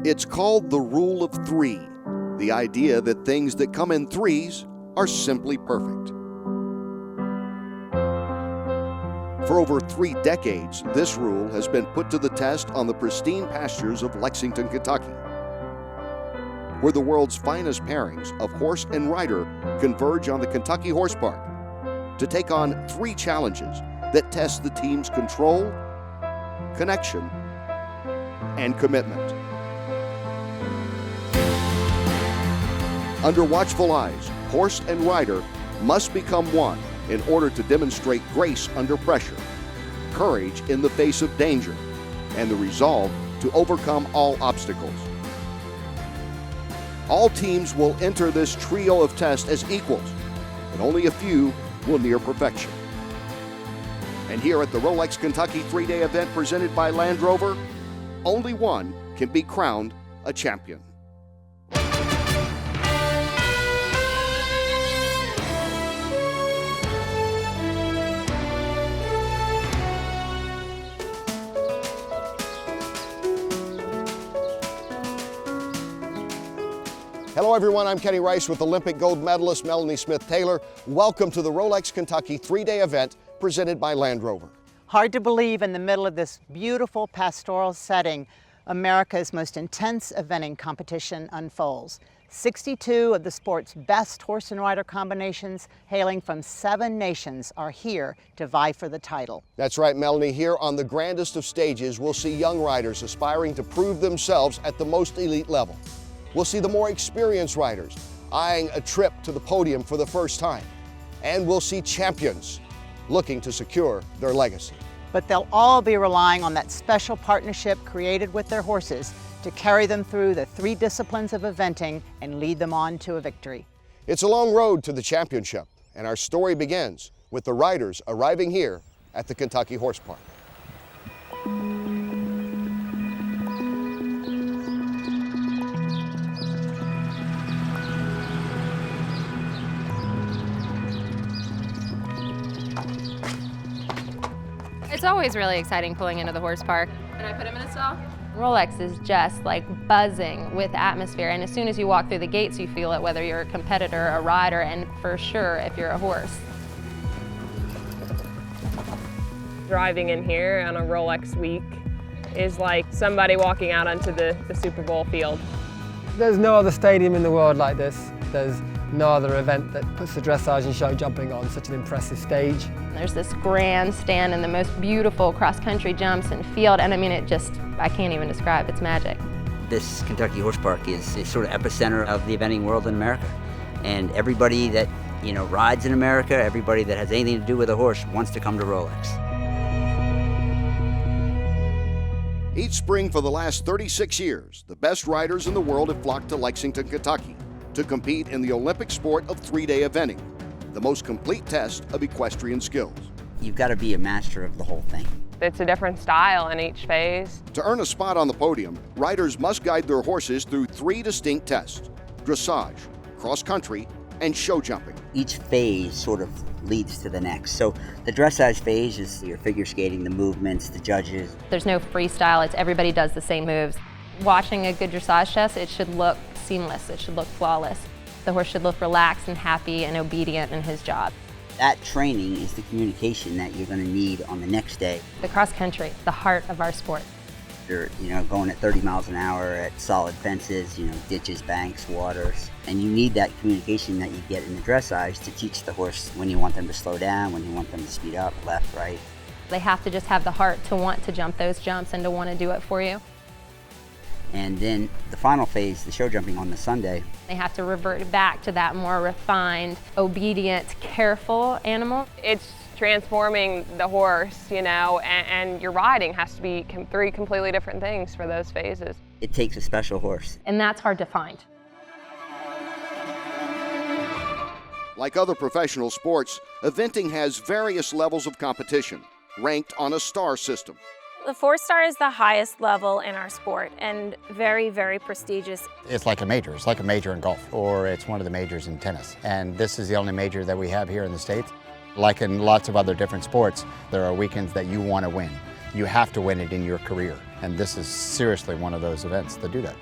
It's called the rule of three, the idea that things that come in threes are simply perfect. For over 3 decades, this rule has been put to the test on the pristine pastures of Lexington, Kentucky, where the world's finest pairings of horse and rider converge on the Kentucky Horse Park to take on 3 challenges that test the team's control, connection, and commitment. Under watchful eyes, horse and rider must become one in order to demonstrate grace under pressure, courage in the face of danger, and the resolve to overcome all obstacles. All teams will enter this trio of tests as equals, but only a few will near perfection. And here at the Rolex Kentucky 3-day event presented by Land Rover, only one can be crowned a champion. Hello everyone, I'm Kenny Rice with Olympic gold medalist Melanie Smith-Taylor. Welcome to the Rolex Kentucky 3-day event presented by Land Rover. Hard to believe in the middle of this beautiful pastoral setting, America's most intense eventing competition unfolds. 62 of the sport's best horse and rider combinations, hailing from 7 nations, are here to vie for the title. That's right, Melanie. Here on the grandest of stages, we'll see young riders aspiring to prove themselves at the most elite level. We'll see the more experienced riders eyeing a trip to the podium for the first time. And we'll see champions looking to secure their legacy. But they'll all be relying on that special partnership created with their horses to carry them through the 3 disciplines of eventing and lead them on to a victory. It's a long road to the championship, and our story begins with the riders arriving here at the Kentucky Horse Park. It's always really exciting pulling into the horse park. Can I put him in a stall? Rolex is just like buzzing with atmosphere, and as soon as you walk through the gates you feel it, whether you're a competitor, a rider, and for sure if you're a horse. Driving in here on a Rolex week is like somebody walking out onto the Super Bowl field. There's no other stadium in the world like this. There's no other event that puts the dressage and show jumping on such an impressive stage. There's this grandstand and the most beautiful cross-country jumps and field, and I mean, I can't even describe, it's magic. This Kentucky Horse Park is sort of epicenter of the eventing world in America. And everybody that, rides in America, everybody that has anything to do with a horse wants to come to Rolex. Each spring for the last 36 years, the best riders in the world have flocked to Lexington, Kentucky to compete in the Olympic sport of 3-day eventing, the most complete test of equestrian skills. You've got to be a master of the whole thing. It's a different style in each phase. To earn a spot on the podium, riders must guide their horses through 3 distinct tests: dressage, cross-country, and show jumping. Each phase sort of leads to the next. So the dressage phase is your figure skating, the movements, the judges. There's no freestyle, it's everybody does the same moves. Watching a good dressage test, it should look seamless, it should look flawless. The horse should look relaxed and happy and obedient in his job. That training is the communication that you're going to need on the next day. The cross country, the heart of our sport. You're, going at 30 miles an hour at solid fences, ditches, banks, waters. And you need that communication that you get in the dressage to teach the horse when you want them to slow down, when you want them to speed up, left, right. They have to just have the heart to want to jump those jumps and to want to do it for you. And then the final phase, the show jumping on the Sunday. They have to revert back to that more refined, obedient, careful animal. It's transforming the horse, and your riding has to be 3 completely different things for those phases. It takes a special horse. And that's hard to find. Like other professional sports, eventing has various levels of competition, ranked on a star system. The 4-star is the highest level in our sport and very, very prestigious. It's like a major. It's like a major in golf, or it's one of the majors in tennis. And this is the only major that we have here in the States. Like in lots of other different sports, there are weekends that you want to win. You have to win it in your career, and this is seriously one of those events that do that.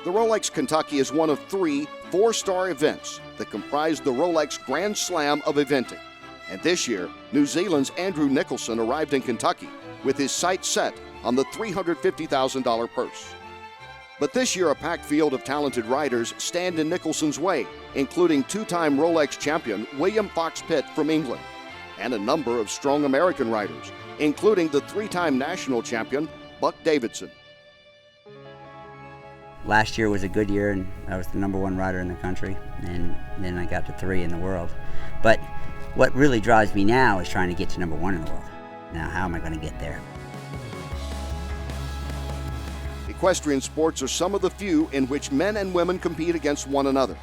The Rolex Kentucky is one of 3 four-star events that comprise the Rolex Grand Slam of eventing. And this year, New Zealand's Andrew Nicholson arrived in Kentucky with his sights set on the $350,000 purse. But this year, a packed field of talented riders stand in Nicholson's way, including 2-time Rolex champion William Fox-Pitt from England, and a number of strong American riders, including the 3-time national champion Buck Davidson. Last year was a good year, and I was the #1 rider in the country, and then I got to 3 in the world. But what really drives me now is trying to get to #1 in the world. Now, how am I going to get there? Equestrian sports are some of the few in which men and women compete against one another.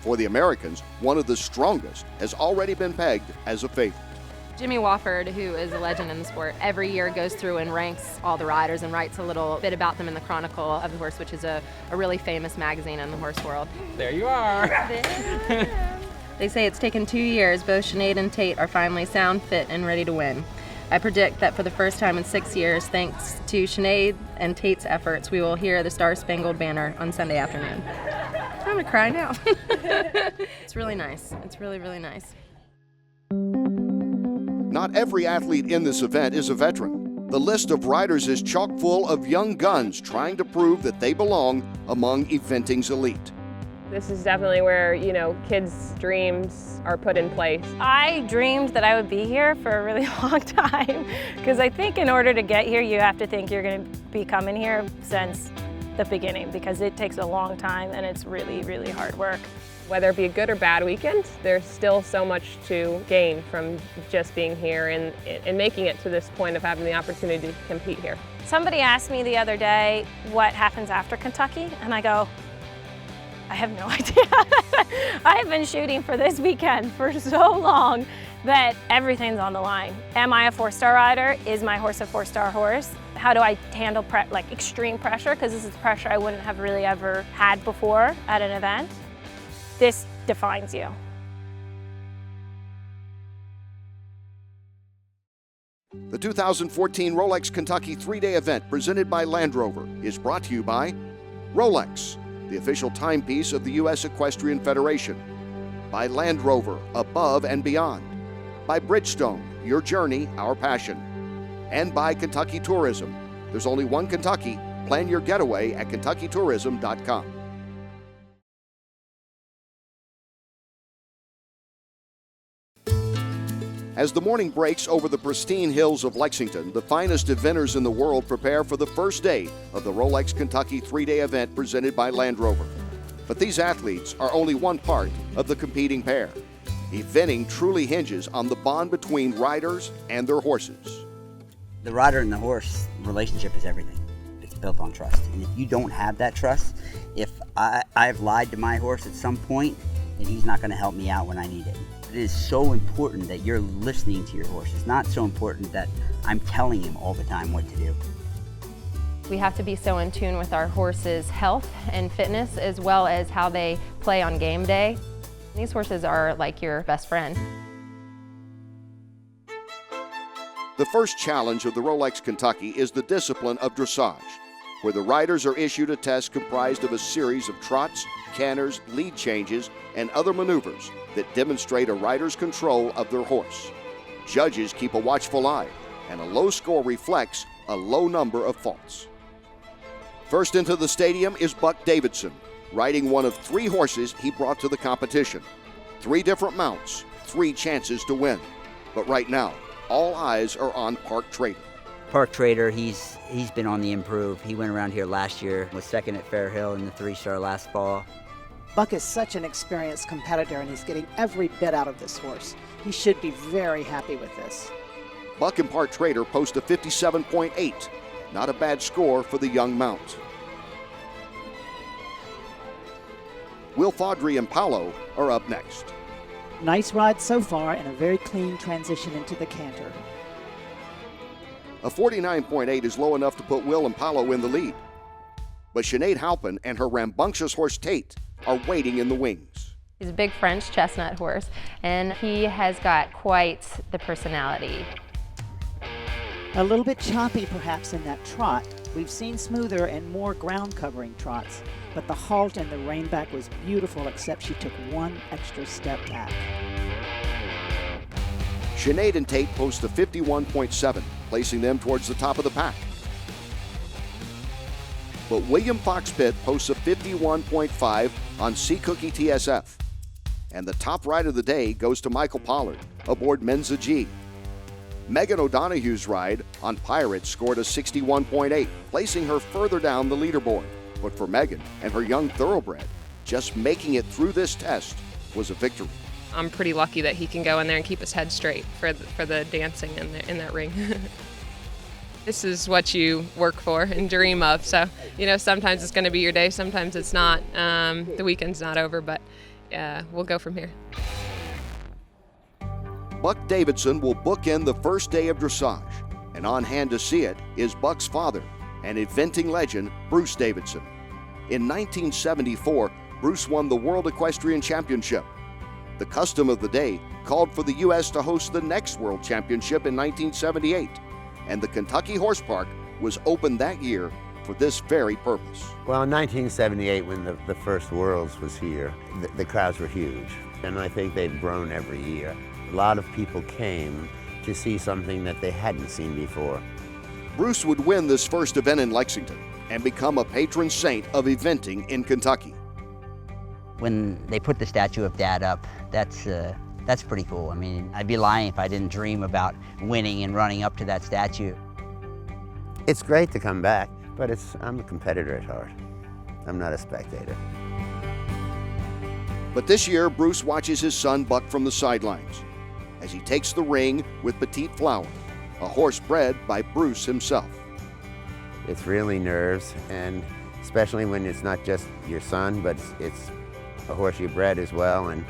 For the Americans, one of the strongest has already been pegged as a favorite. Jimmy Wofford, who is a legend in the sport, every year goes through and ranks all the riders and writes a little bit about them in the Chronicle of the Horse, which is a really famous magazine in the horse world. There you are. They say it's taken 2 years. Both Sinead and Tate are finally sound, fit, and ready to win. I predict that for the first time in 6 years, thanks to Sinead and Tate's efforts, we will hear the Star-Spangled Banner on Sunday afternoon. I'm gonna cry now. It's really nice. It's really, really nice. Not every athlete in this event is a veteran. The list of riders is chock full of young guns trying to prove that they belong among eventing's elite. This is definitely where, kids' dreams are put in place. I dreamed that I would be here for a really long time because I think in order to get here, you have to think you're going to be coming here since the beginning because it takes a long time and it's really, really hard work. Whether it be a good or bad weekend, there's still so much to gain from just being here and making it to this point of having the opportunity to compete here. Somebody asked me the other day what happens after Kentucky, and I go, I have no idea. I have been shooting for this weekend for so long that everything's on the line. Am I a 4-star rider? Is my horse a 4-star horse? How do I handle extreme pressure? Because this is pressure I wouldn't have really ever had before at an event. This defines you. The 2014 Rolex Kentucky 3-day event presented by Land Rover is brought to you by Rolex, the official timepiece of the U.S. Equestrian Federation, by Land Rover, above and beyond, by Bridgestone, your journey, our passion, and by Kentucky Tourism. There's only one Kentucky. Plan your getaway at KentuckyTourism.com. As the morning breaks over the pristine hills of Lexington, the finest eventers in the world prepare for the first day of the Rolex Kentucky 3-day event presented by Land Rover. But these athletes are only one part of the competing pair. Eventing truly hinges on the bond between riders and their horses. The rider and the horse relationship is everything. It's built on trust. And if you don't have that trust, if I've lied to my horse at some point, then he's not going to help me out when I need it. It is so important that you're listening to your horse. It's not so important that I'm telling him all the time what to do. We have to be so in tune with our horses' health and fitness as well as how they play on game day. These horses are like your best friend. The first challenge of the Rolex Kentucky is the discipline of dressage, where the riders are issued a test comprised of a series of trots, canters, lead changes, and other maneuvers that demonstrate a rider's control of their horse. Judges keep a watchful eye, and a low score reflects a low number of faults. First into the stadium is Buck Davidson, riding one of 3 horses he brought to the competition. 3 different mounts, 3 chances to win. But right now, all eyes are on Park Trader. Park Trader, he's been on the improve. He went around here last year, was second at Fair Hill in the 3-star last fall. Buck is such an experienced competitor and he's getting every bit out of this horse. He should be very happy with this. Buck and Park Trader post a 57.8. Not a bad score for the young mount. Will Faudree and Paolo are up next. Nice ride so far and a very clean transition into the canter. A 49.8 is low enough to put Will and Paolo in the lead. But Sinead Halpin and her rambunctious horse Tate are waiting in the wings. He's a big French chestnut horse, and he has got quite the personality. A little bit choppy perhaps in that trot. We've seen smoother and more ground covering trots, but the halt and the reinback was beautiful, except she took one extra step back. Sinead and Tate post a 51.7, placing them towards the top of the pack. But William Fox-Pitt posts a 51.5 on Sea Cookie TSF. And the top ride of the day goes to Michael Pollard aboard Menza G. Meghan O'Donoghue's ride on Pirate scored a 61.8, placing her further down the leaderboard. But for Meghan and her young thoroughbred, just making it through this test was a victory. I'm pretty lucky that he can go in there and keep his head straight for the dancing in that ring. This is what you work for and dream of. So, sometimes it's going to be your day, sometimes it's not. The weekend's not over, but we'll go from here. Buck Davidson will bookend the first day of dressage, and on hand to see it is Buck's father, an eventing legend, Bruce Davidson. In 1974, Bruce won the World Equestrian Championship. The custom of the day called for the U.S. to host the next World Championship in 1978, and the Kentucky Horse Park was opened that year for this very purpose. Well, in 1978, when the first Worlds was here, the crowds were huge, and I think they've grown every year. A lot of people came to see something that they hadn't seen before. Bruce would win this first event in Lexington and become a patron saint of eventing in Kentucky. When they put the statue of Dad up, that's pretty cool. I mean, I'd be lying if I didn't dream about winning and running up to that statue. It's great to come back, but I'm a competitor at heart. I'm not a spectator. But this year, Bruce watches his son Buck from the sidelines as he takes the ring with Petite Flower, a horse bred by Bruce himself. It's really nerves, and especially when it's not just your son, but it's a horse you bred as well, and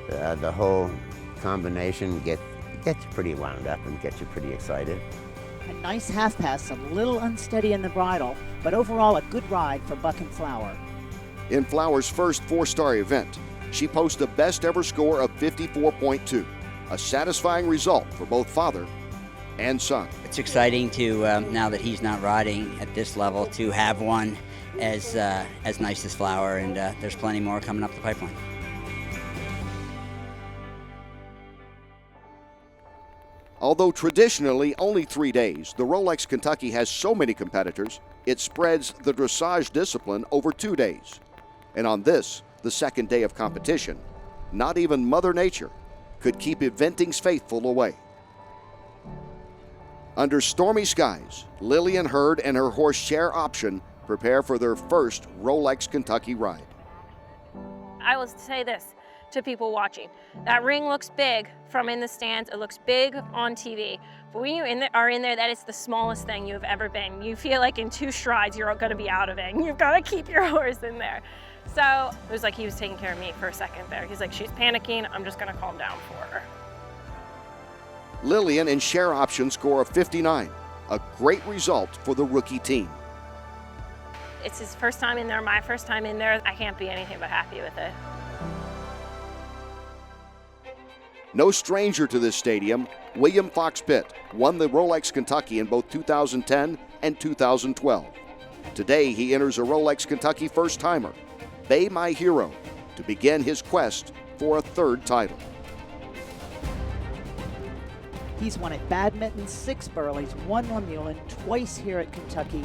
the whole combination gets you pretty wound up and gets you pretty excited. A nice half pass, a little unsteady in the bridle, but overall a good ride for Buck and Flower. In Flower's first four-star event, she posts a best ever score of 54.2, a satisfying result for both father and son. It's exciting to, now that he's not riding at this level, to have one as nice as Flower, and there's plenty more coming up the pipeline. Although traditionally only 3 days, the Rolex Kentucky has so many competitors, it spreads the dressage discipline over 2 days. And on this, the second day of competition, not even Mother Nature could keep eventing's faithful away. Under stormy skies, Lillian Heard and her horse Share Option prepare for their first Rolex Kentucky ride. I will say this to people watching. That ring looks big from in the stands. It looks big on TV. But when you are in there, that is the smallest thing you've ever been. You feel like in 2 strides, you're going to be out of it. And you've got to keep your horse in there. So it was like he was taking care of me for a second there. He's like, she's panicking. I'm just going to calm down for her. Lillian and Share Option score of 59, a great result for the rookie team. It's his first time in there, my first time in there. I can't be anything but happy with it. No stranger to this stadium, William Fox-Pitt won the Rolex Kentucky in both 2010 and 2012. Today, he enters a Rolex Kentucky first-timer, Bay My Hero, to begin his quest for a 3rd title. He's won at Badminton, 6 Burleys, 1 Mullen, twice here at Kentucky.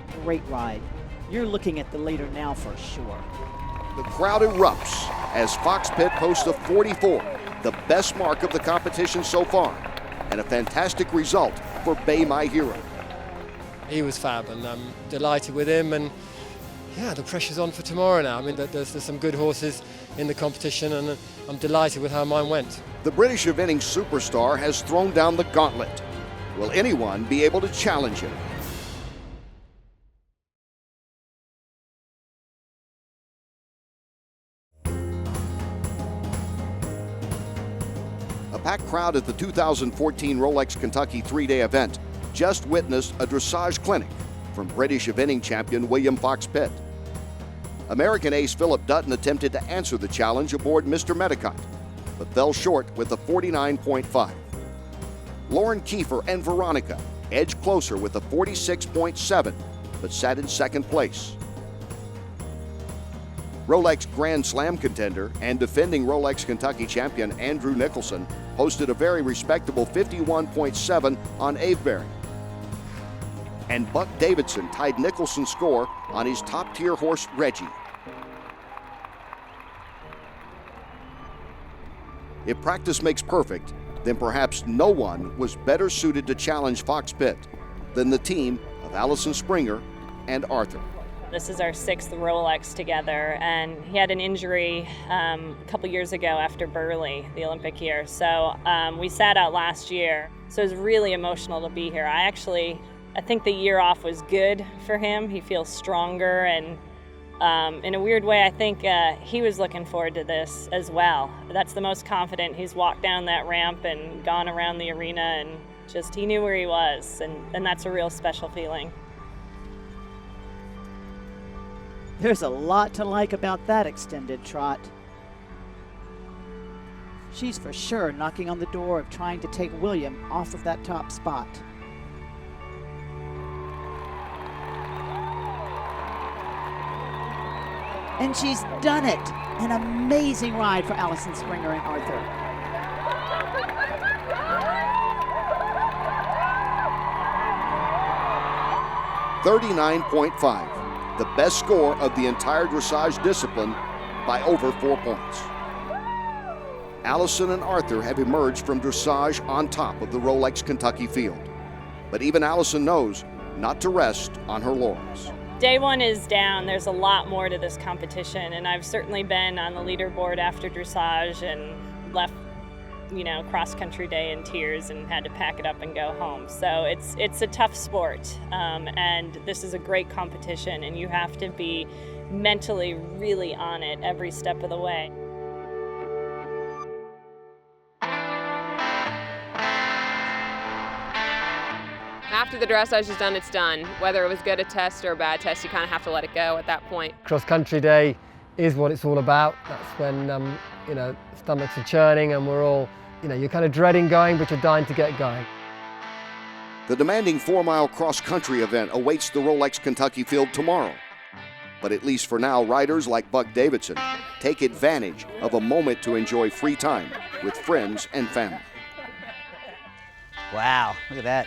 A great ride. You're looking at the leader now for sure. The crowd erupts as Fox-Pitt posts a 44, the best mark of the competition so far, and a fantastic result for Bay My Hero. He was fab, and I'm delighted with him, and yeah, the pressure's on for tomorrow now. I mean, there's some good horses in the competition, and I'm delighted with how mine went. The British eventing superstar has thrown down the gauntlet. Will anyone be able to challenge him? A packed crowd at the 2014 Rolex Kentucky 3-day event just witnessed a dressage clinic from British eventing champion William Fox-Pitt. American ace Philip Dutton attempted to answer the challenge aboard Mr. Medicott, but fell short with a 49.5. Lauren Kiefer and Veronica edged closer with a 46.7, but sat in second place. Rolex Grand Slam contender and defending Rolex Kentucky champion Andrew Nicholson posted a very respectable 51.7 on Avebury. And Buck Davidson tied Nicholson's score on his top-tier horse Reggie. If practice makes perfect, then perhaps no one was better suited to challenge Fox-Pitt than the team of Allison Springer and Arthur. This is our 6th Rolex together, and he had an injury a couple years ago after Burley, the Olympic year. So we sat out last year, so it was really emotional to be here. I think the year off was good for him. He feels stronger, and in a weird way, I think he was looking forward to this as well. That's the most confident he's walked down that ramp and gone around the arena, and just he knew where he was, and that's a real special feeling. There's a lot to like about that extended trot. She's for sure knocking on the door of trying to take William off of that top spot. And she's done it! An amazing ride for Allison Springer and Arthur. .39.5. The best score of the entire dressage discipline by over 4 points. Allison and Arthur have emerged from dressage on top of the Rolex Kentucky field. But even Allison knows not to rest on her laurels. Day one is down. There's a lot more to this competition, and I've certainly been on the leaderboard after dressage and left, cross-country day in tears and had to pack it up and go home. So it's a tough sport, and this is a great competition, and you have to be mentally really on it every step of the way. After the dressage is done, it's done. Whether it was good a test or a bad test, you kind of have to let it go at that point. Cross-country day is what it's all about. That's when, stomachs are churning and we're all, you're kind of dreading going, but you're dying to get going. The demanding 4-mile cross-country event awaits the Rolex Kentucky field tomorrow. But at least for now, riders like Buck Davidson take advantage of a moment to enjoy free time with friends and family. Wow, look at that.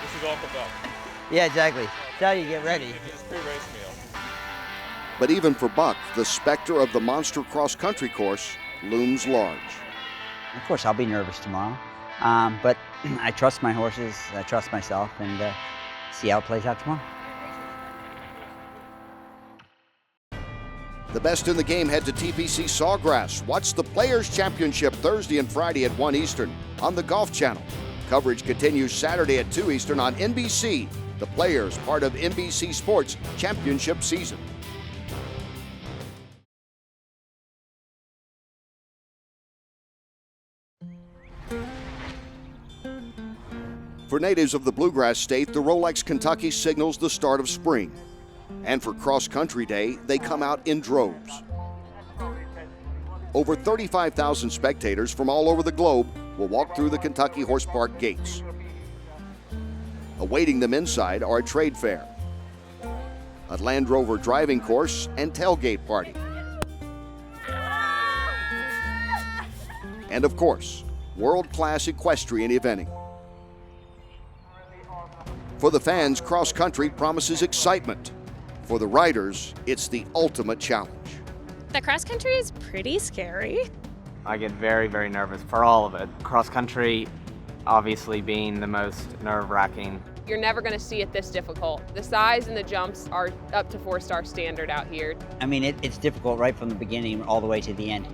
This is all for Buck. Yeah, exactly. That's how you get ready. It's a free race meal. But even for Buck, the specter of the monster cross-country course looms large. Of course, I'll be nervous tomorrow, but I trust my horses, I trust myself, and see how it plays out tomorrow. The best in the game head to TPC Sawgrass. Watch the Players' Championship Thursday and Friday at 1 Eastern on the Golf Channel. Coverage continues Saturday at 2 Eastern on NBC. The Players, part of NBC Sports Championship season. For natives of the Bluegrass State, the Rolex Kentucky signals the start of spring. And for Cross Country Day, they come out in droves. Over 35,000 spectators from all over the globe will walk through the Kentucky Horse Park gates. Awaiting them inside are a trade fair, a Land Rover driving course, and tailgate party. And of course, world-class equestrian eventing. For the fans, cross country promises excitement. For the riders, it's the ultimate challenge. The cross country is pretty scary. I get very, very nervous for all of it. Cross country, obviously being the most nerve-wracking. You're never going to see it this difficult. The size and the jumps are up to 4-star standard out here. I mean, it's difficult right from the beginning all the way to the end.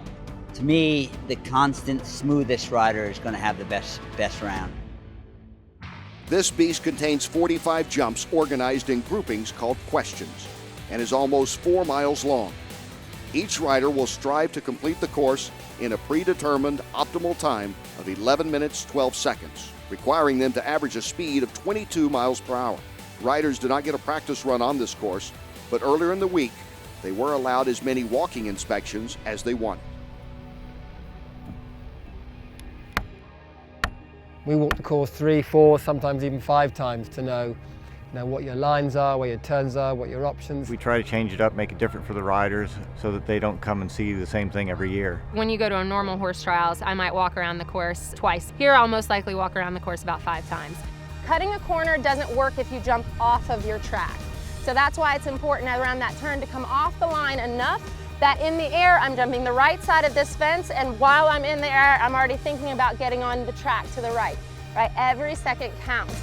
To me, the constant, smoothest rider is going to have the best round. This beast contains 45 jumps organized in groupings called questions and is almost 4 miles long. Each rider will strive to complete the course in a predetermined optimal time of 11 minutes 12 seconds, requiring them to average a speed of 22 miles per hour. Riders do not get a practice run on this course, but earlier in the week, they were allowed as many walking inspections as they wanted. We walk the course 3, 4, sometimes even 5 times to know what your lines are, where your turns are, what your options. We try to change it up, make it different for the riders so that they don't come and see the same thing every year. When you go to a normal horse trials, I might walk around the course twice. Here, I'll most likely walk around the course about 5 times. Cutting a corner doesn't work if you jump off of your track. So that's why it's important around that turn to come off the line enough that in the air, I'm jumping the right side of this fence, and while I'm in the air, I'm already thinking about getting on the track to the right. Every second counts.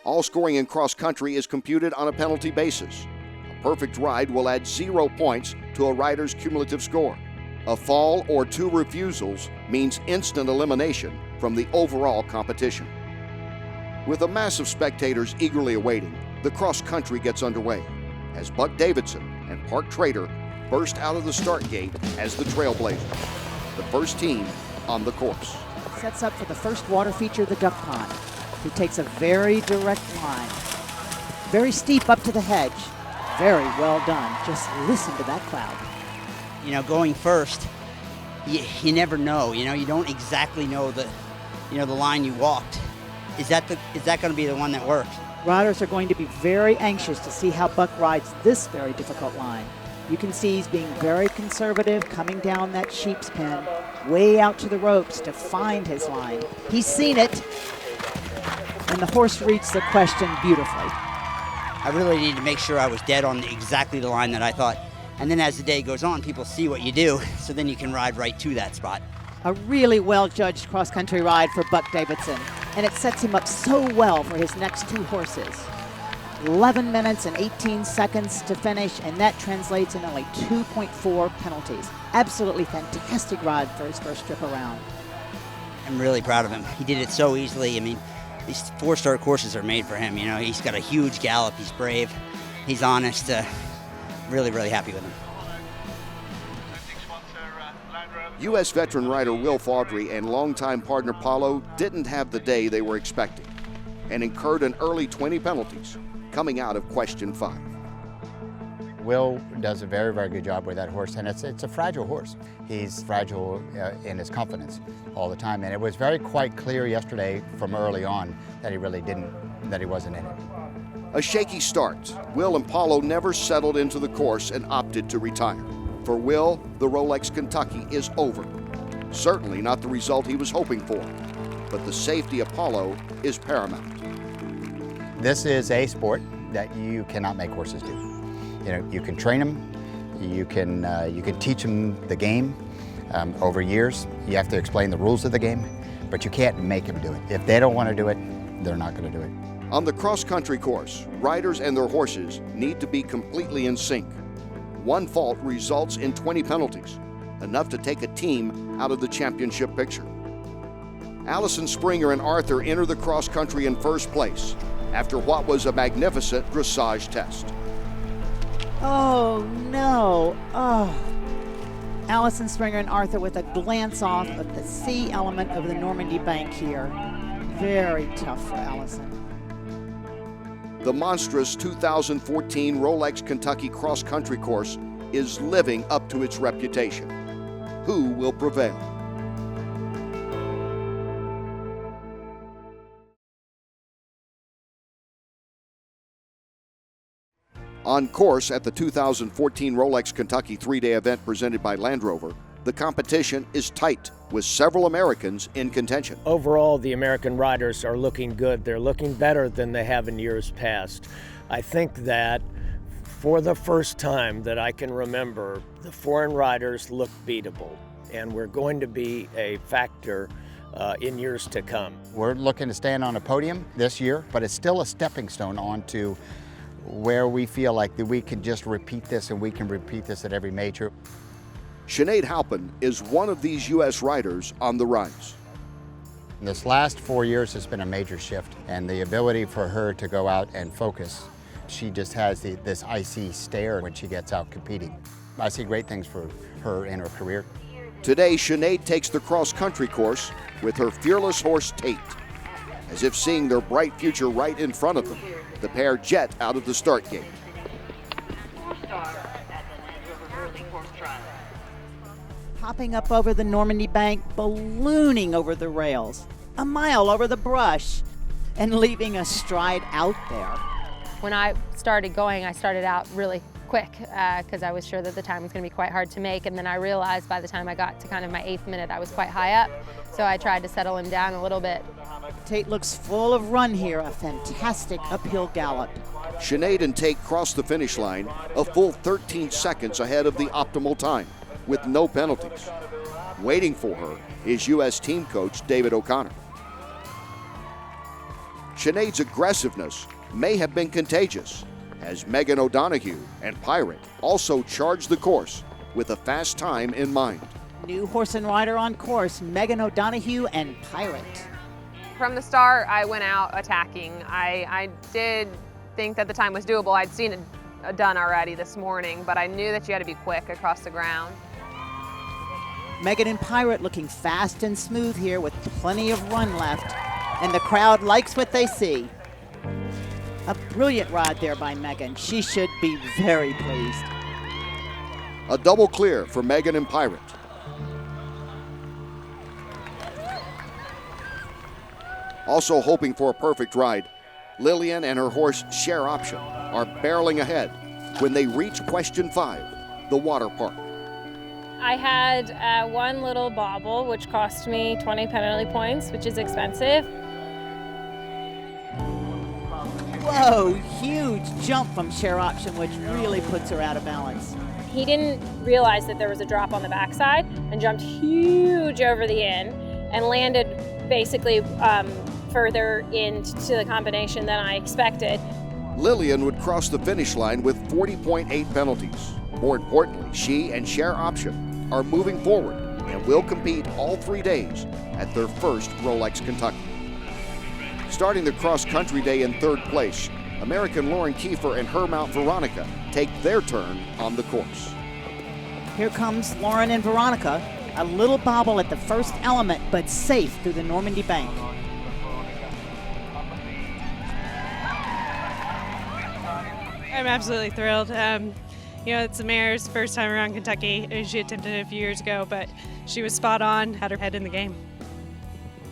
All scoring in cross country is computed on a penalty basis. A perfect ride will add 0 points to a rider's cumulative score. A fall or 2 refusals means instant elimination from the overall competition. With a mass of spectators eagerly awaiting, the cross country gets underway as Buck Davidson and Park Trader burst out of the start gate as the Trailblazers, the first team on the course. Sets up for the first water feature, the duck pond. He takes a very direct line, very steep up to the hedge. Very well done. Just listen to that cloud. Going first, you never know. You don't exactly know the line you walked. Is that going to be the one that works? Riders are going to be very anxious to see how Buck rides this very difficult line. You can see he's being very conservative, coming down that sheep's pen, way out to the ropes to find his line. He's seen it, and the horse reads the question beautifully. I really need to make sure I was dead on exactly the line that I thought. And then as the day goes on, people see what you do, so then you can ride right to that spot. A really well-judged cross-country ride for Buck Davidson, and it sets him up so well for his next 2 horses. 11 minutes and 18 seconds to finish, and that translates in only 2.4 penalties. Absolutely fantastic ride for his first trip around. I'm really proud of him. He did it so easily. I mean, these 4-star courses are made for him. He's got a huge gallop. He's brave. He's honest. Really, really happy with him. U.S. veteran rider Will Faudree and longtime partner Paulo didn't have the day they were expecting and incurred an early 20 penalties coming out of question 5. Will does a very, very good job with that horse, and it's a fragile horse. He's fragile in his confidence all the time, and it was quite clear yesterday from early on that he wasn't in it. A shaky start. Will and Paulo never settled into the course and opted to retire. For Will, the Rolex Kentucky is over. Certainly not the result he was hoping for, but the safety of Paulo is paramount. This is a sport that you cannot make horses do. You can train them, you can teach them the game over years. You have to explain the rules of the game, but you can't make them do it. If they don't want to do it, they're not going to do it. On the cross-country course, riders and their horses need to be completely in sync. One fault results in 20 penalties, enough to take a team out of the championship picture. Allison Springer and Arthur enter the cross-country in first place after what was a magnificent dressage test. Oh, no. Oh. Allison Springer and Arthur with a glance off of the C element of the Normandy Bank here. Very tough for Allison. The monstrous 2014 Rolex Kentucky cross-country course is living up to its reputation. Who will prevail? On course at the 2014 Rolex Kentucky 3-day event presented by Land Rover, the competition is tight, with several Americans in contention. Overall, the American riders are looking good. They're looking better than they have in years past. I think that for the first time that I can remember, the foreign riders look beatable, and we're going to be a factor in years to come. We're looking to stand on a podium this year, but it's still a stepping stone onto where we feel like that we can just repeat this, and we can repeat this at every major. Sinead Halpin is one of these U.S. riders on the rise. This last 4 years has been a major shift, and the ability for her to go out and focus. She just has this icy stare when she gets out competing. I see great things for her in her career. Today, Sinead takes the cross-country course with her fearless horse Tate. As if seeing their bright future right in front of them, the pair jet out of the start gate. popping up over the Normandy bank, ballooning over the rails, a mile over the brush, and leaving a stride out there. When I started going, I started out really quick because I was sure that the time was going to be quite hard to make, and then I realized by the time I got to kind of my 8th minute I was quite high up, so I tried to settle him down a little bit. Tate looks full of run here, a fantastic uphill gallop. Sinead and Tate crossed the finish line a full 13 seconds ahead of the optimal time, with no penalties. Waiting for her is U.S. team coach David O'Connor. Sinead's aggressiveness may have been contagious, as Meghan O'Donoghue and Pirate also charged the course with a fast time in mind. New horse and rider on course, Meghan O'Donoghue and Pirate. From the start, I went out attacking. I did think that the time was doable. I'd seen it done already this morning, but I knew that you had to be quick across the ground. Meghan and Pirate looking fast and smooth here with plenty of run left, and the crowd likes what they see. A brilliant ride there by Meghan. She should be very pleased. A double clear for Meghan and Pirate. Also hoping for a perfect ride, Lillian and her horse Share Option are barreling ahead when they reach question 5, the water park. I had one little bobble, which cost me 20 penalty points, which is expensive. Whoa, huge jump from Share Option, which really puts her out of balance. He didn't realize that there was a drop on the backside and jumped huge over the in and landed basically further into the combination than I expected. Lillian would cross the finish line with 40.8 penalties. More importantly, she and Share Option are moving forward and will compete all 3 days at their first Rolex Kentucky. Starting the cross-country day in 3rd place, American Lauren Kiefer and her mount Veronica take their turn on the course. Here comes Lauren and Veronica, a little bobble at the first element, but safe through the Normandy bank. I'm absolutely thrilled. It's the mayor's first time around Kentucky. She attempted it a few years ago, but she was spot on, had her head in the game.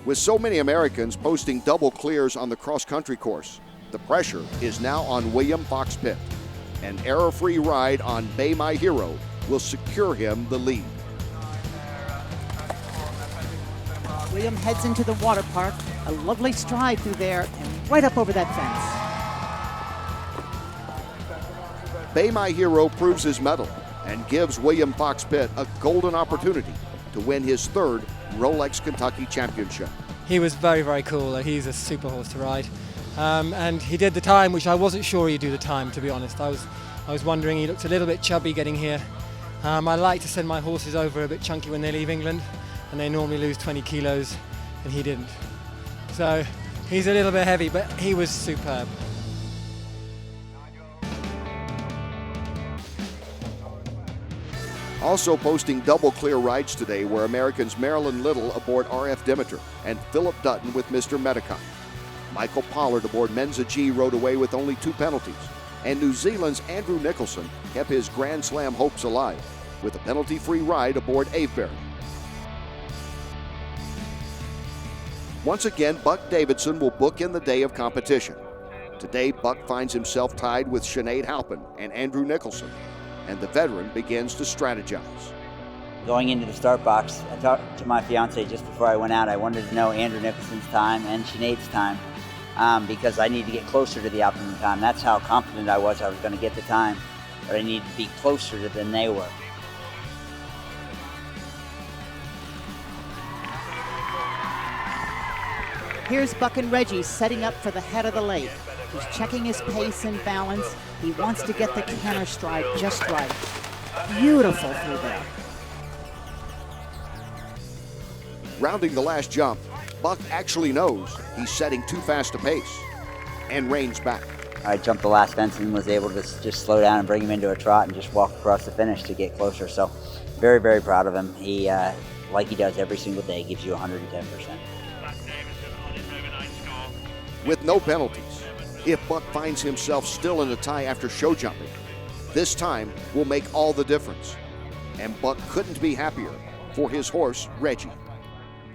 With so many Americans posting double clears on the cross-country course, the pressure is now on William Fox-Pitt. An error-free ride on Bay My Hero will secure him the lead. William heads into the water park, a lovely stride through there and right up over that fence. Bay My Hero proves his mettle and gives William Fox-Pitt a golden opportunity to win his 3rd Rolex Kentucky Championship. He was very, very cool. He's a super horse to ride. And he did the time, which I wasn't sure he'd do the time, to be honest. I was wondering, he looked a little bit chubby getting here. I like to send my horses over a bit chunky when they leave England, and they normally lose 20 kilos, and he didn't. So he's a little bit heavy, but he was superb. Also posting double clear rides today were Americans Marilyn Little aboard RF Demeter and Philip Dutton with Mr. Medicott. Michael Pollard aboard Menza G rode away with only 2 penalties, and New Zealand's Andrew Nicholson kept his Grand Slam hopes alive with a penalty-free ride aboard Avebury. Once again, Buck Davidson will book in the day of competition. Today, Buck finds himself tied with Sinead Halpin and Andrew Nicholson, and the veteran begins to strategize. Going into the start box, I talked to my fiance just before I went out. I wanted to know Andrew Nicholson's time and Sinead's time because I need to get closer to the optimum time. That's how confident I was going to get the time, but I needed to be closer than they were. Here's Buck and Reggie setting up for the head of the lake. He's checking his pace and balance. He wants to get the canter stride just right. Beautiful through there. Rounding the last jump, Buck actually knows he's setting too fast a pace and reins back. I jumped the last fence and was able to just slow down and bring him into a trot and just walk across the finish to get closer. So very, very proud of him. He, like he does every single day, gives you 110%. With no penalties, if Buck finds himself still in a tie after show jumping, this time will make all the difference. And Buck couldn't be happier for his horse, Reggie.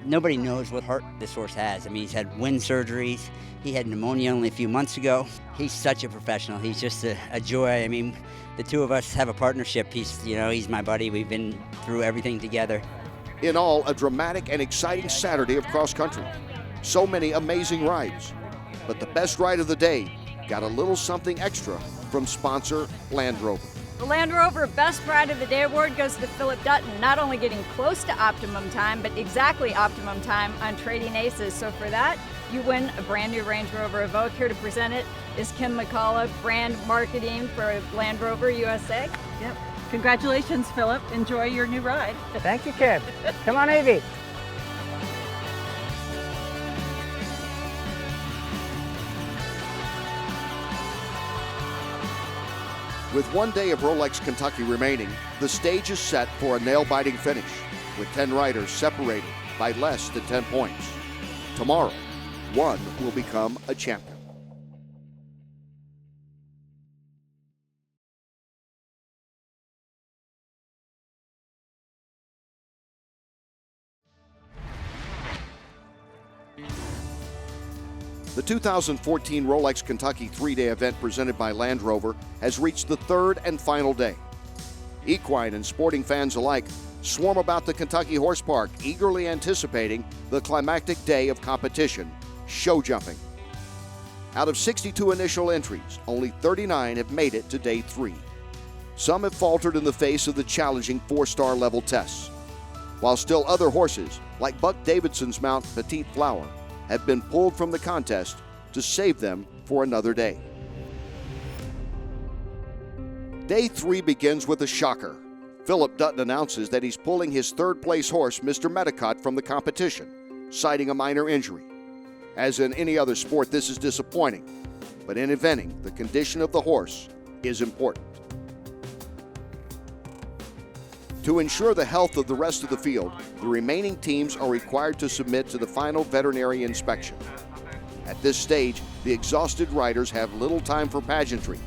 Nobody knows what heart this horse has. I mean, he's had wind surgeries. He had pneumonia only a few months ago. He's such a professional. He's just a joy. I mean, the two of us have a partnership. He's my buddy. We've been through everything together. In all, a dramatic and exciting Saturday of cross country. So many amazing rides. But the best ride of the day got a little something extra from sponsor Land Rover. The Land Rover Best Ride of the Day award goes to Philip Dutton, not only getting close to optimum time, but exactly optimum time on Trading Aces. So for that, you win a brand new Range Rover Evoque. Here to present it is Kim McCullough, brand marketing for Land Rover USA. Yep. Congratulations, Philip. Enjoy your new ride. Thank you, Kim. Come on, Evie. With 1 day of Rolex Kentucky remaining, the stage is set for a nail-biting finish, with 10 riders separated by less than 10 points. Tomorrow, one will become a champion. The 2014 Rolex Kentucky 3-day event presented by Land Rover has reached the third and final day. Equine and sporting fans alike swarm about the Kentucky Horse Park, eagerly anticipating the climactic day of competition, show jumping. Out of 62 initial entries, only 39 have made it to day 3. Some have faltered in the face of the challenging 4-star level tests, while still other horses, like Buck Davidson's mount Petite Flower, have been pulled from the contest to save them for another day. Day 3 begins with a shocker. Philip Dutton announces that he's pulling his third-place horse, Mr. Medicott, from the competition, citing a minor injury. As in any other sport, this is disappointing, but in eventing, the condition of the horse is important. To ensure the health of the rest of the field, the remaining teams are required to submit to the final veterinary inspection. At this stage, the exhausted riders have little time for pageantry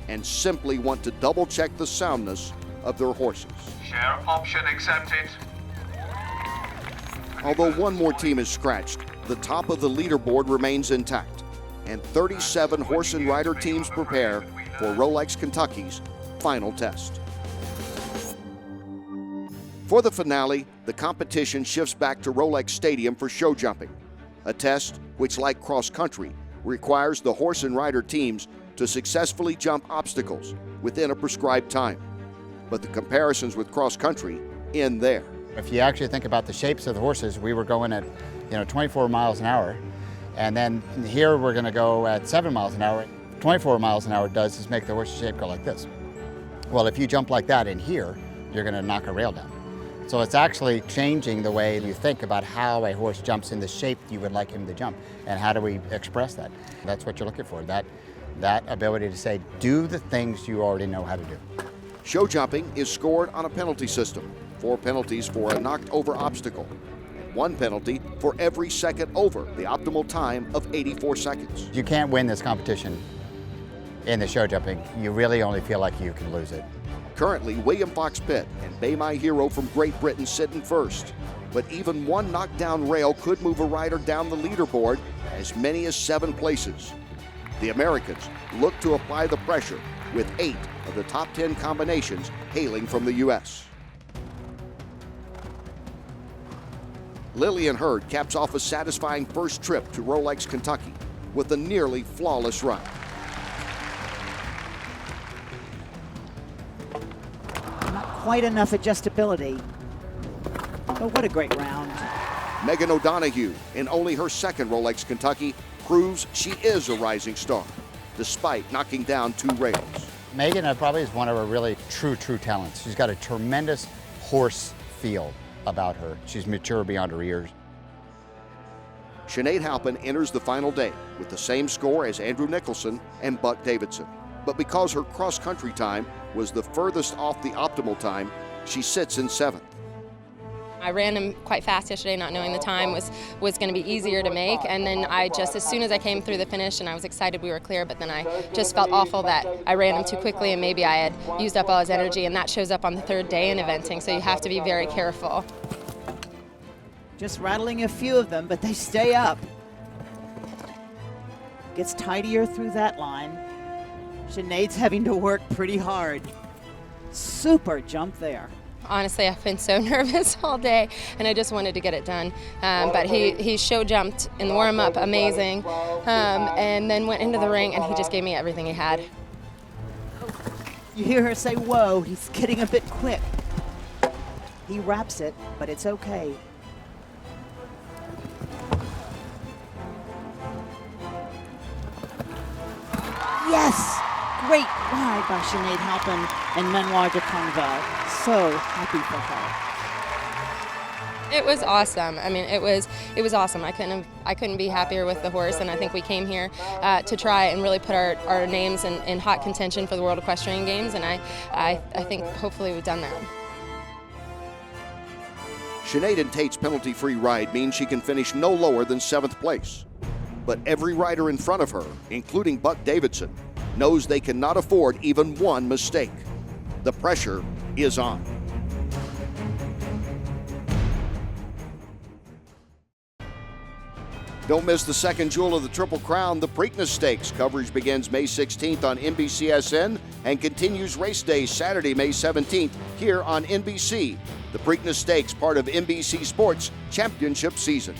and simply want to double-check the soundness of their horses. Share option accepted. Although one more team is scratched, the top of the leaderboard remains intact, and 37 horse and rider teams prepare for Rolex Kentucky's final test. For the finale, the competition shifts back to Rolex Stadium for show jumping, a test which, like cross country, requires the horse and rider teams to successfully jump obstacles within a prescribed time. But the comparisons with cross country end there. If you actually think about the shapes of the horses, we were going at 24 miles an hour, and then here we're going to go at 7 miles an hour. 24 miles an hour does is make the horse's shape go like this. Well, if you jump like that in here, you're going to knock a rail down. So it's actually changing the way you think about how a horse jumps in the shape you would like him to jump, and how do we express that. That's what you're looking for, that ability to say, do the things you already know how to do. Show jumping is scored on a penalty system. 4 penalties for a knocked over obstacle, and 1 penalty for every second over the optimal time of 84 seconds. You can't win this competition in the show jumping. You really only feel like you can lose it. Currently, William Fox-Pitt and Bay My Hero from Great Britain sit in first. But even one knockdown rail could move a rider down the leaderboard as many as 7 places. The Americans look to apply the pressure with 8 of the top 10 combinations hailing from the U.S. Lillian Heard caps off a satisfying first trip to Rolex Kentucky with a nearly flawless run. Quite enough adjustability. But what a great round. Meghan O'Donoghue, in only her second Rolex Kentucky, proves she is a rising star, despite knocking down 2 rails. Meghan probably is one of her really true talents. She's got a tremendous horse feel about her. She's mature beyond her years. Sinead Halpin enters the final day with the same score as Andrew Nicholson and Buck Davidson. But because her cross-country time was the furthest off the optimal time, she sits in 7th. I ran him quite fast yesterday, not knowing the time was going to be easier to make, and then as soon as I came through the finish, and I was excited we were clear, but then I just felt awful that I ran him too quickly and maybe I had used up all his energy, and that shows up on the 3rd day in eventing, so you have to be very careful. Just rattling a few of them, but they stay up. Gets tidier through that line. Sinead's having to work pretty hard. Super jump there. Honestly, I've been so nervous all day, and I just wanted to get it done. But he show jumped in the warm-up, amazing, and then went into the ring, and he just gave me everything he had. You hear her say, whoa, he's getting a bit quick. He wraps it, but it's okay. Yes! Great ride by Sinead Halpin and Manoir de Conval. So happy for her. It was awesome. I mean, it was awesome. I couldn't be happier with the horse, and I think we came here to try and really put our names in hot contention for the World Equestrian Games, and I think hopefully we've done that. Sinead and Tate's penalty-free ride means she can finish no lower than 7th place. But every rider in front of her, including Buck Davidson, knows they cannot afford even one mistake. The pressure is on. Don't miss the second jewel of the Triple Crown, the Preakness Stakes. Coverage begins May 16th on NBCSN and continues race day Saturday, May 17th here on NBC. The Preakness Stakes, part of NBC Sports Championship season.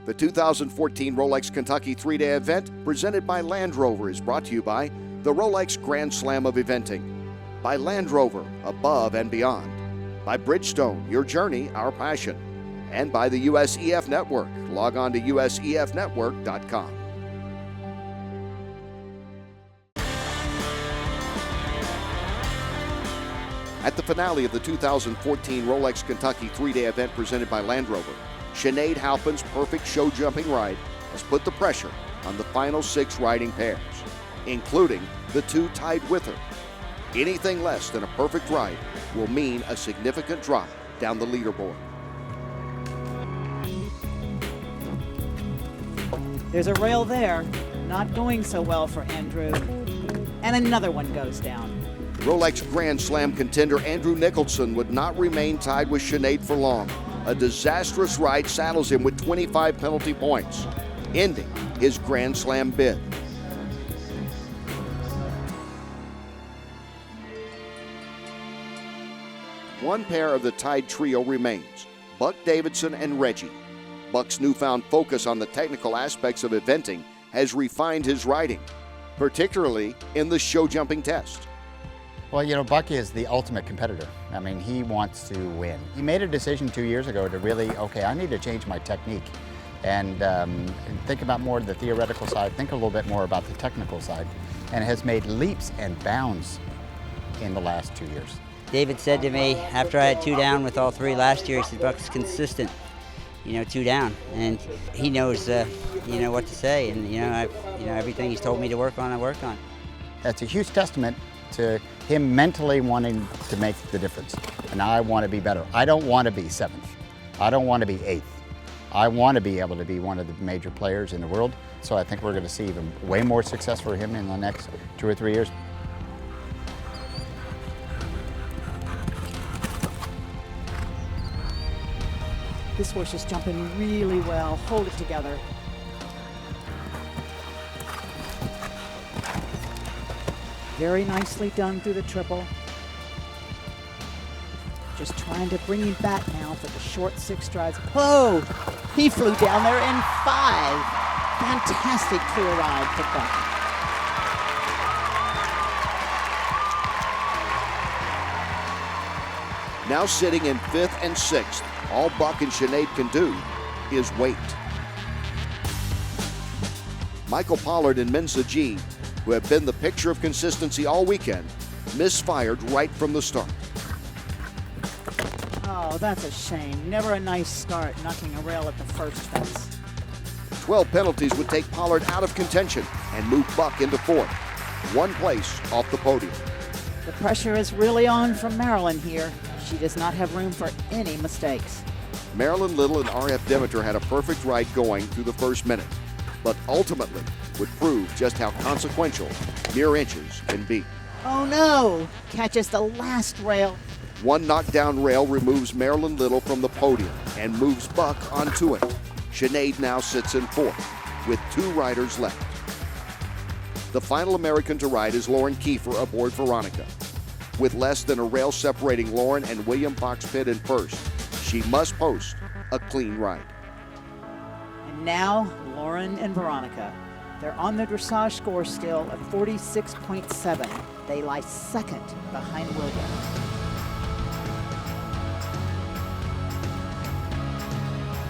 The 2014 Rolex Kentucky 3-day event presented by Land Rover is brought to you by the Rolex Grand Slam of Eventing, by Land Rover, above and beyond, by Bridgestone, your journey, our passion, and by the USEF Network. Log on to usefnetwork.com. At the finale of the 2014 Rolex Kentucky 3-day event presented by Land Rover, Sinead Halpin's perfect show jumping ride has put the pressure on the final 6 riding pairs, including the 2 tied with her. Anything less than a perfect ride will mean a significant drop down the leaderboard. There's a rail there, not going so well for Andrew. And another one goes down. Rolex Grand Slam contender Andrew Nicholson would not remain tied with Sinead for long. A disastrous ride saddles him with 25 penalty points, ending his Grand Slam bid. One pair of the tied trio remains, Buck Davidson and Reggie. Buck's newfound focus on the technical aspects of eventing has refined his riding, particularly in the show jumping test. Well, you know, Buck is the ultimate competitor. I mean, he wants to win. He made a decision 2 years ago to really, okay, I need to change my technique and think about more of the theoretical side, think a little bit more about the technical side, and has made leaps and bounds in the last 2 years. David said to me after I had 2 down with all 3 last year, he said, Buck's consistent, 2 down, and he knows, what to say, and everything he's told me to work on, I work on. That's a huge testament to him mentally wanting to make the difference. And I want to be better. I don't want to be 7th. I don't want to be 8th. I want to be able to be one of the major players in the world. So I think we're going to see even way more success for him in the next 2 or 3 years. This horse is jumping really well. Hold it together. Very nicely done through the triple. Just trying to bring him back now for the short 6 strides. Oh, he flew down there in 5. Fantastic clear ride for Buck. Now sitting in 5th and 6th, all Buck and Sinead can do is wait. Michael Pollard and Mensa G, who have been the picture of consistency all weekend, misfired right from the start. Oh, that's a shame. Never a nice start, knocking a rail at the first fence. 12 penalties would take Pollard out of contention and move Buck into 4th, 1 place off the podium. The pressure is really on from Marilyn here. She does not have room for any mistakes. Marilyn Little and R.F. Demeter had a perfect ride going through the first minute, but ultimately would prove just how consequential mere inches can be. Oh no! Catches the last rail. One knockdown rail removes Marilyn Little from the podium and moves Buck onto it. Sinead now sits in fourth, with 2 riders left. The final American to ride is Lauren Kiefer aboard Veronica. With less than a rail separating Lauren and William Fox-Pitt in first, she must post a clean ride. And now, Lauren and Veronica. They're on the dressage score still at 46.7. They lie second behind William.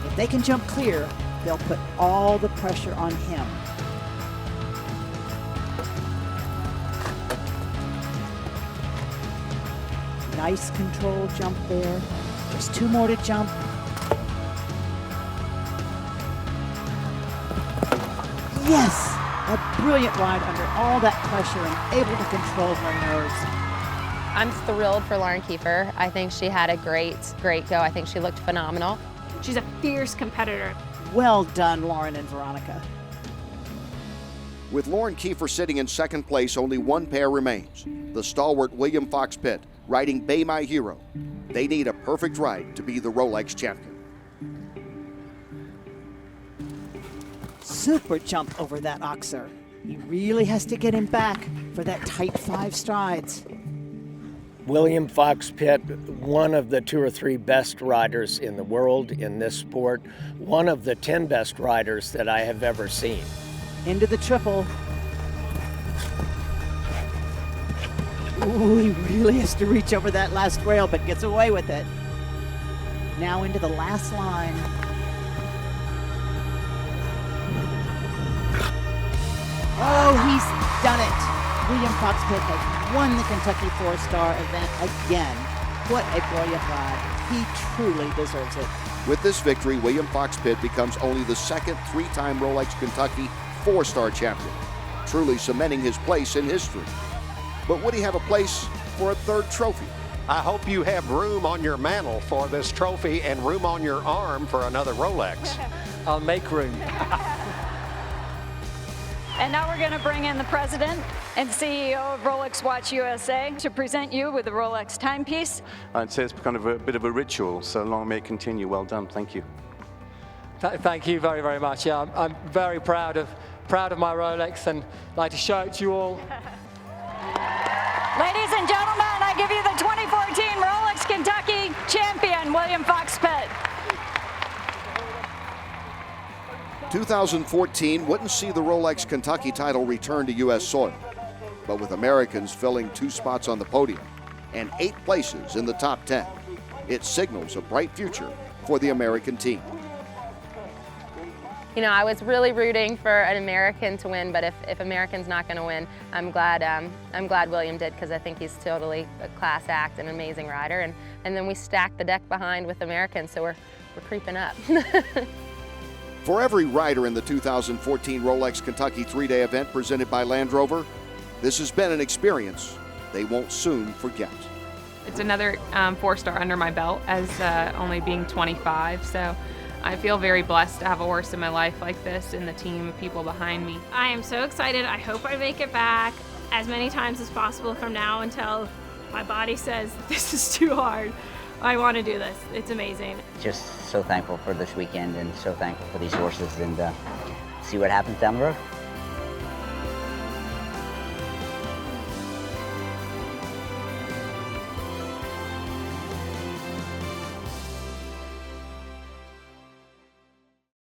If they can jump clear, they'll put all the pressure on him. Nice controlled jump there. Just 2 more to jump. Yes! A brilliant ride under all that pressure and able to control her nerves. I'm thrilled for Lauren Kiefer. I think she had a great go. I think she looked phenomenal. She's a fierce competitor. Well done, Lauren and Veronica. With Lauren Kiefer sitting in second place, only 1 pair remains. The stalwart William Fox-Pitt riding Bay My Hero. They need a perfect ride to be the Rolex champion. Super jump over that oxer. He really has to get him back for that tight 5 strides. William Fox-Pitt, one of the 2 or 3 best riders in the world in this sport, one of the 10 best riders that I have ever seen. Into the triple. Ooh, he really has to reach over that last rail, but gets away with it. Now into the last line. Oh, he's done it. William Fox-Pitt has won the Kentucky 4-star event again. What a brilliant ride. He truly deserves it. With this victory, William Fox-Pitt becomes only the second 3-time Rolex Kentucky 4-star champion, truly cementing his place in history. But would he have a place for a 3rd trophy? I hope you have room on your mantle for this trophy and room on your arm for another Rolex. I'll make room. And now we're going to bring in the president and CEO of Rolex Watch USA to present you with the Rolex timepiece. I'd say it's kind of a bit of a ritual, so long may it continue. Well done, thank you. Thank you very, very much. Yeah, I'm very proud of my Rolex and like to show it to you all. Ladies and gentlemen, I give you the 2014 Rolex Kentucky champion, William Fox-Pitt. 2014 wouldn't see the Rolex Kentucky title return to U.S. soil, but with Americans filling 2 spots on the podium and 8 places in the top 10, it signals a bright future for the American team. You know, I was really rooting for an American to win, but if American's not going to win, I'm glad William did, because I think he's totally a class act, an amazing rider, and then we stacked the deck behind with Americans, so we're creeping up. For every rider in the 2014 Rolex Kentucky 3-day event presented by Land Rover, this has been an experience they won't soon forget. It's another 4-star under my belt as only being 25, so I feel very blessed to have a horse in my life like this and the team of people behind me. I am so excited. I hope I make it back as many times as possible from now until my body says this is too hard. I want to do this. It's amazing. Just so thankful for this weekend and so thankful for these horses, and see what happens down the road.